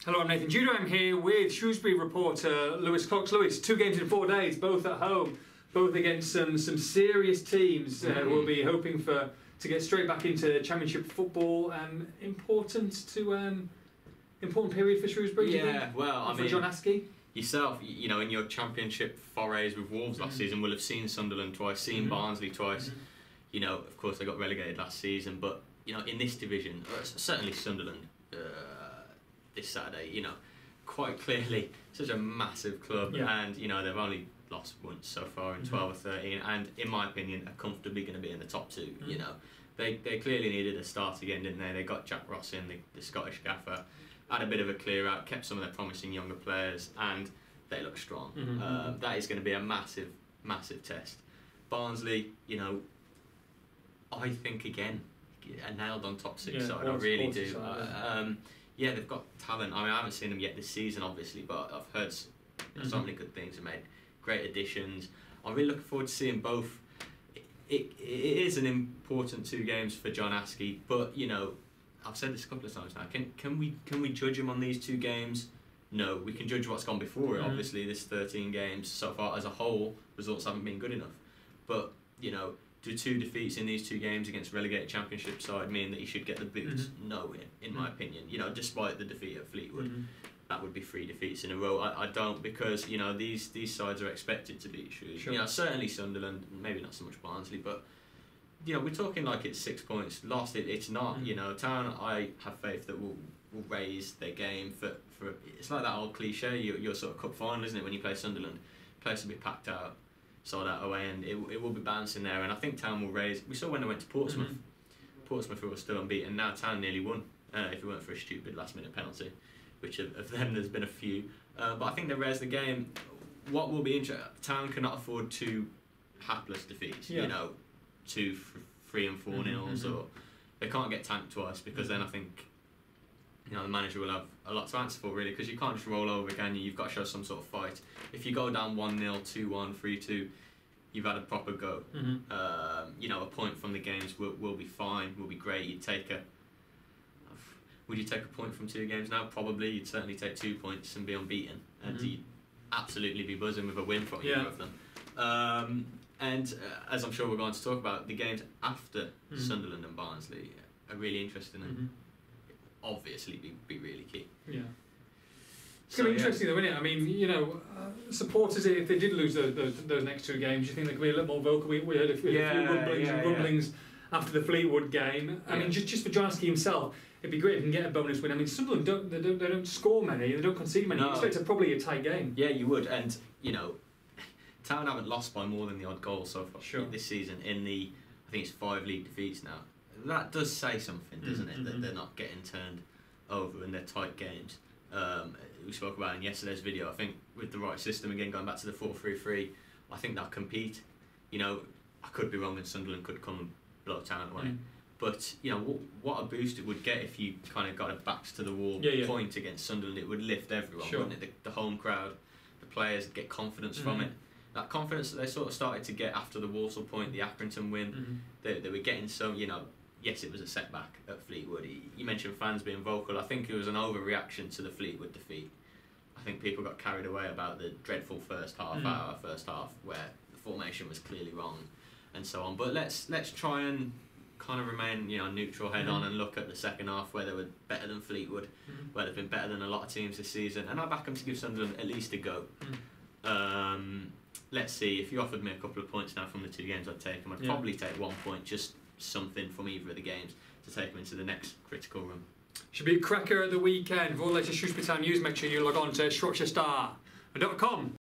Hello, I'm Nathan Judah. I'm here with Shrewsbury reporter Lewis Cox. Lewis, 2 games in 4 days, both at home, both against some serious teams. We'll be hoping to get straight back into Championship football. Important period for Shrewsbury. Yeah, well, I mean, for John Askey. Yourself, you know, in your Championship forays with Wolves last season, will have seen Sunderland twice, seen Barnsley twice. You know, of course, they got relegated last season, but you know, in this division, certainly Sunderland. This Saturday, you know, quite clearly such a massive club, and you know they've only lost once so far in 12 or 13, and in my opinion are comfortably going to be in the top 2. You know, they clearly needed a start again, didn't they? They got Jack Ross in, the Scottish gaffer, had a bit of a clear out, kept some of their promising younger players, and they look strong. That is going to be a massive test. Barnsley, you know, I think again a nailed on top 6 side. I really do. Yeah, they've got talent. I mean, I haven't seen them yet this season, obviously, but I've heard so many good things. They made great additions. I'm really looking forward to seeing both. It is an important 2 games for John Askey, but you know, I've said this a couple of times now. Can we judge him on these 2 games? No, we can judge what's gone before it. Obviously, this 13 games so far as a whole, results haven't been good enough. But you know, do 2 defeats in these 2 games against relegated Championship side mean that he should get the boot? No, in my opinion. You know, despite the defeat at Fleetwood, that would be 3 defeats in a row. I don't, because you know these sides are expected to beat Shrewsbury. Sure. You know, certainly Sunderland, maybe not so much Barnsley, but you know, we're talking like it's 6 points lost. It's not. You know, Town, I have faith that will raise their game for. It's like that old cliche. Your sort of cup final, isn't it? When you play Sunderland, place will be packed out. Saw that away, and it will be bouncing there, and I think Town will raise. We saw when they went to Portsmouth. Portsmouth were still unbeaten. Now Town nearly won, if it weren't for a stupid last-minute penalty, which of them there's been a few. But I think they raised the game. What will be interesting? Town cannot afford 2 hapless defeats. You know, 2 3 and 4 nils, or they can't get tanked twice, because then I think you know the manager will have a lot to answer for, really, because you can't just roll over, can you? You've got to show some sort of fight. If you go down 1-0, 2-1, 3-2, you've had a proper go. You know, a point from the games will be fine, will be great. Would you take a point from 2 games now? Probably. You'd certainly take 2 points and be unbeaten, and you'd absolutely be buzzing with a win from either of them. And as I'm sure we're going to talk about, the games after Sunderland and Barnsley are really interesting and obviously be really key. Yeah. It's going to be interesting though, isn't it? I mean, you know, supporters, if they did lose those next 2 games, do you think they could be a little more vocal? We heard a few rumblings after the Fleetwood game. I mean, just for John Askey himself, it'd be great if he can get a bonus win. I mean, Sunderland they don't score many, they don't concede many. You expect probably a tight game. Yeah, you would, and you know, Town haven't lost by more than the odd goal so far this season in the, I think it's 5 league defeats now. That does say something, doesn't it? That they're not getting turned over in their tight games. We spoke about in yesterday's video. I think with the right system, again going back to the 4-3-3, I think they'll compete. You know, I could be wrong, and Sunderland could come and blow Town away. But you know what a boost it would get if you kind of got a backs to the wall point against Sunderland. It would lift everyone, wouldn't it? The home crowd, the players get confidence from it. That confidence that they sort of started to get after the Walsall point, the Accrington win, they were getting some. You know, yes, it was a setback at Fleetwood. You mentioned fans being vocal. I think it was an overreaction to the Fleetwood defeat. I think people got carried away about the dreadful first half, where the formation was clearly wrong, and so on. But let's try and kind of remain, you know, neutral head on and look at the second half, where they were better than Fleetwood, where they've been better than a lot of teams this season, and I back them to give Sunderland at least a go. Let's see. If you offered me a couple of points now from the 2 games, I'd take them. I'd probably take 1 point, just something from either of the games to take them into the next critical run. Should be a cracker at the weekend. For all the latest Shrewsbury Town news, make sure you log on to shropshirestart.com.